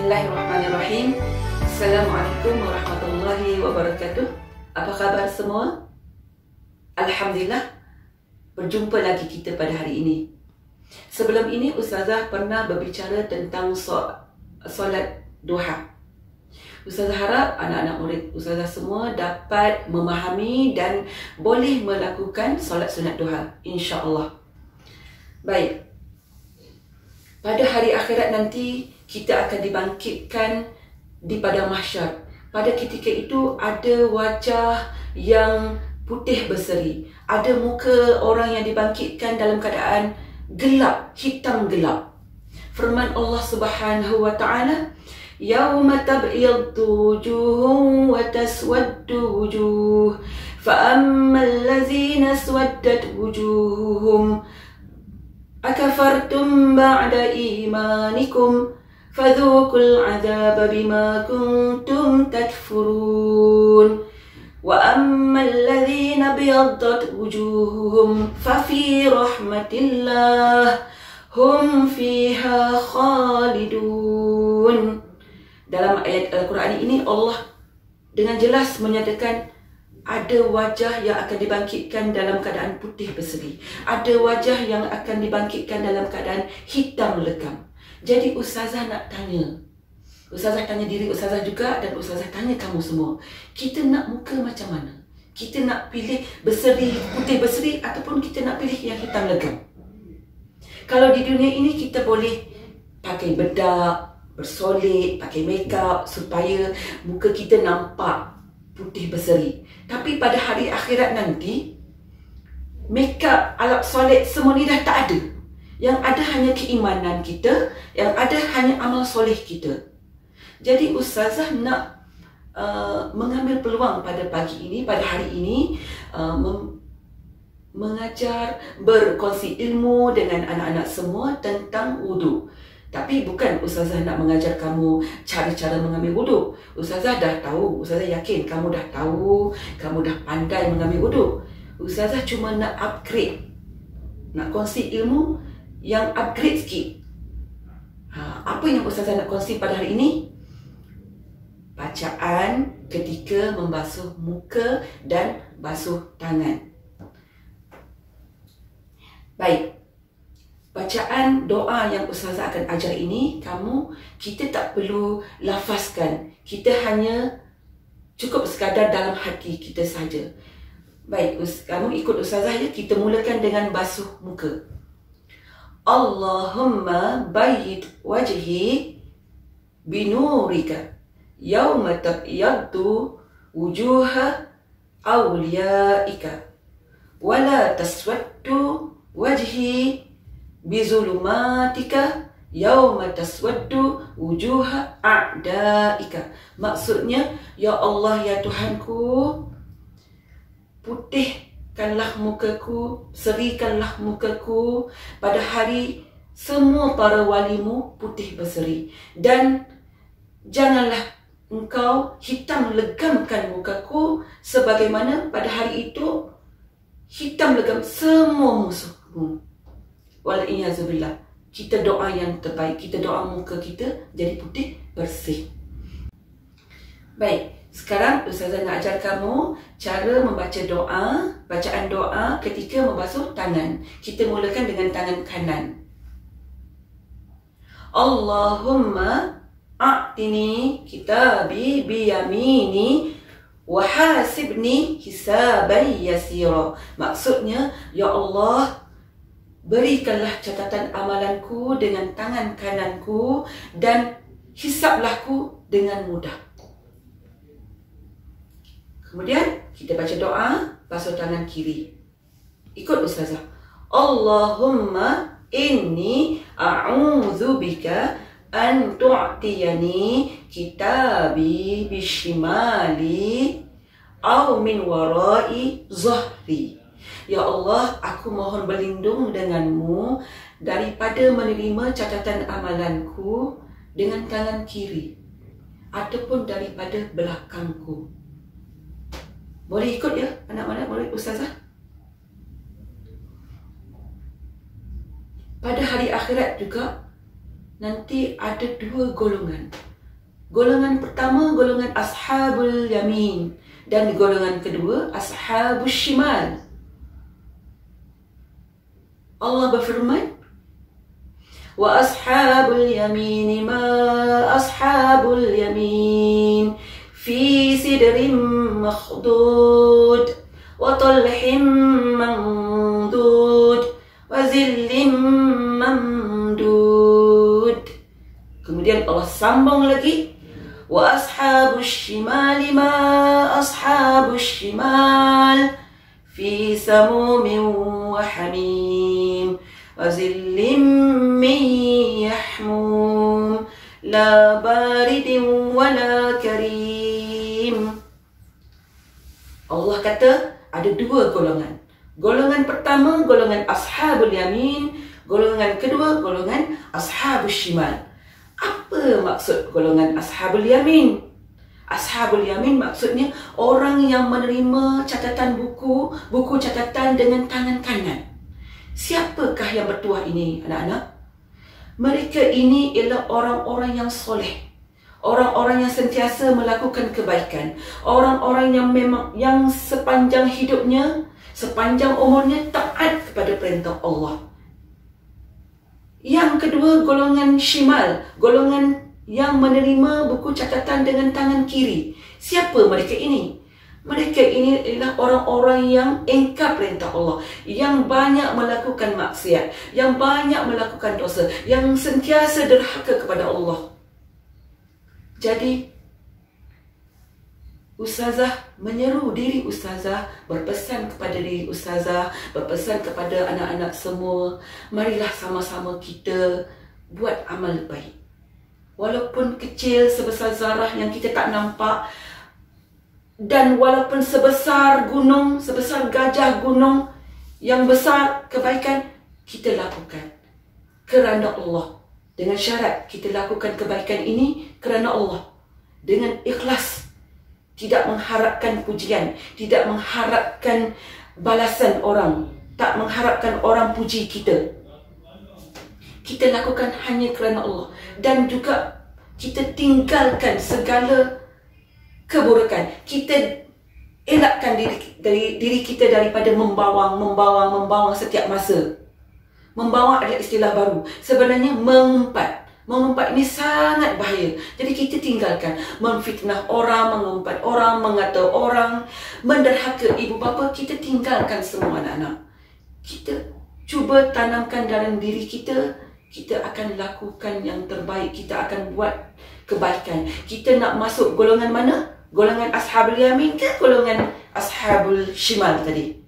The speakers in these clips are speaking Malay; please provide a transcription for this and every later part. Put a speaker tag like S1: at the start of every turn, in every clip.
S1: Bismillahirrahmanirrahim. Assalamualaikum warahmatullahi wabarakatuh. Apa khabar semua? Alhamdulillah, berjumpa lagi kita pada hari ini. Sebelum ini Ustazah pernah berbicara tentang solat duha. Ustazah harap anak-anak murid Ustazah semua dapat memahami dan boleh melakukan solat sunat duha, insya-Allah. Baik. Pada hari akhirat nanti kita akan dibangkitkan di padang mahsyar. Pada ketika itu ada wajah yang putih berseri, ada muka orang yang dibangkitkan dalam keadaan gelap, hitam gelap. Firman Allah Subhanahu wa taala, "Yauma tabyaddu wujuhun wa taswaddu wujuh, fa ammal ladzina aswaddat wujuhuhum akafartum ba'da imanikum fadhuqul 'adzaba bima kuntum takfurun wa ammal ladzina biyaddat wujuhuhum fa fi rahmatillah hum fiha khalidun." Dalam ayat Al-Quran ini Allah dengan jelas menyatakan ada wajah yang akan dibangkitkan dalam keadaan putih berseri. Ada wajah yang akan dibangkitkan dalam keadaan hitam legam. Jadi Ustazah nak tanya. Ustazah tanya diri Ustazah juga dan Ustazah tanya kamu semua. Kita nak muka macam mana? Kita nak pilih berseri, putih berseri ataupun kita nak pilih yang hitam legam? Kalau di dunia ini kita boleh pakai bedak, bersolek, pakai makeup supaya muka kita nampak putih berseri. Tapi pada hari akhirat nanti, makeup, alat soleh semua ni dah tak ada. Yang ada hanya keimanan kita, yang ada hanya amal soleh kita. Jadi Ustazah nak mengambil peluang pada pagi ini, pada hari ini, mengajar, berkongsi ilmu dengan anak-anak semua tentang wudu. Tapi bukan Ustazah nak mengajar kamu cara-cara mengambil wuduk. Ustazah dah tahu, Ustazah yakin kamu dah tahu, kamu dah pandai mengambil wuduk. Ustazah cuma nak upgrade, nak kongsi ilmu yang upgrade sikit. Apa yang Ustazah nak kongsi pada hari ini? Bacaan ketika membasuh muka dan basuh tangan. Baik. Bacaan doa yang Ustazah akan ajar ini, kita tak perlu lafazkan. Kita hanya cukup sekadar dalam hati kita saja. Baik, kamu ikut Ustazah ya. Kita mulakan dengan basuh muka. Allahumma bayyid wajhi binurika yawma tabyaddu wujuha awliyaika wala taswaddu wajhi bizulumatika yauma taswaddu wujuha a'daika. Maksudnya, ya Allah, ya Tuhanku, putihkanlah mukaku, serikanlah mukaku pada hari semua para walimu putih berseri, dan janganlah engkau hitam legamkan mukaku sebagaimana pada hari itu hitam legam semua musuhmu. Wal'iyazubillah. Kita doa yang terbaik. Kita doa muka kita jadi putih bersih. Baik, sekarang Ustazah nak ajar kamu cara membaca doa, bacaan doa ketika membasuh tangan. Kita mulakan dengan tangan kanan. Allahumma a'tini kitabi biyamini wahasibni hisaban yasira. Maksudnya, ya Allah, berikanlah catatan amalanku dengan tangan kananku dan hisablahku dengan mudah. Kemudian kita baca doa, basuh tangan kiri. Ikut Ustazah. Allahumma inni a'udzubika an tu'tiyani kitabi bishimali aw min warai zahri. Ya Allah, aku mohon berlindung denganmu daripada menerima catatan amalanku dengan tangan kiri ataupun daripada belakangku. Boleh ikut ya anak-anak murid Ustazah? Pada hari akhirat juga nanti ada dua golongan. Golongan pertama, golongan ashabul yamin. Dan golongan kedua, ashabul shimal. Allah berfirman, wa ashabul yamin ma ashabul yamin fi sidrin makhdud wa talhim mandud wa zillim mamdud. Kemudian Allah sambung lagi, wa ashabus shimali ma ashabus shimal fi samumin wa hamim wa zillim min yahmum la baridin wa la karim. Allah kata ada dua golongan. Golongan pertama, golongan ashabul yamin. Golongan kedua, golongan ashabul shimal. Apa maksud golongan ashabul yamin? Ashabul yamin maksudnya orang yang menerima catatan buku catatan dengan tangan kanan. Siapakah yang bertuah ini, anak-anak? Mereka ini ialah orang-orang yang soleh, orang-orang yang sentiasa melakukan kebaikan, orang-orang yang sepanjang hidupnya, sepanjang umurnya taat kepada perintah Allah. Yang kedua, golongan shimal, golongan yang menerima buku catatan dengan tangan kiri. Siapa mereka ini? Mereka ini adalah orang-orang yang ingkar perintah Allah, yang banyak melakukan maksiat, yang banyak melakukan dosa, yang sentiasa derhaka kepada Allah. Jadi, Ustazah menyeru diri Ustazah, berpesan kepada diri Ustazah, berpesan kepada anak-anak semua, marilah sama-sama kita buat amal baik. Walaupun kecil sebesar zarah yang kita tak nampak, dan walaupun sebesar gunung, sebesar gajah gunung yang besar, kebaikan kita lakukan kerana Allah. Dengan syarat kita lakukan kebaikan ini kerana Allah, dengan ikhlas, tidak mengharapkan pujian, tidak mengharapkan balasan orang, tak mengharapkan orang puji kita. Kita lakukan hanya kerana Allah. Dan juga kita tinggalkan segala keburukan. Kita elakkan diri kita daripada membawang setiap masa. Membawang adalah istilah baru. Sebenarnya mengumpat. Mengumpat ini sangat bahaya. Jadi kita tinggalkan memfitnah orang, mengumpat orang, mengata orang, menderhaka ibu bapa. Kita tinggalkan semua anak-anak. Kita cuba tanamkan dalam diri kita, kita akan lakukan yang terbaik. Kita akan buat kebaikan. Kita nak masuk golongan mana? Golongan ashabul yamin ke golongan ashabul shimal tadi?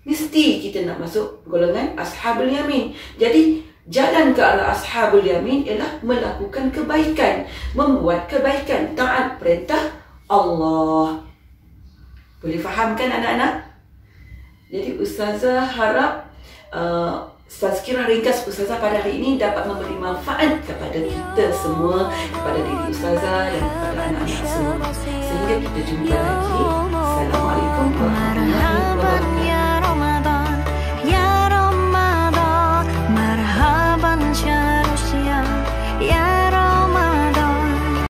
S1: Mesti kita nak masuk golongan ashabul yamin. Jadi jalan ke arah ashabul yamin ialah melakukan kebaikan, membuat kebaikan, taat perintah Allah. Boleh fahamkan anak-anak? Jadi Ustazah harap tazkirah ringkas Ustazah pada hari ini dapat memberi manfaat kepada kita semua, kepada diri Ustazah dan kepada anak-anak semua. Sehingga kita jumpa lagi. Assalamualaikum warahmatullahi wabarakatuh.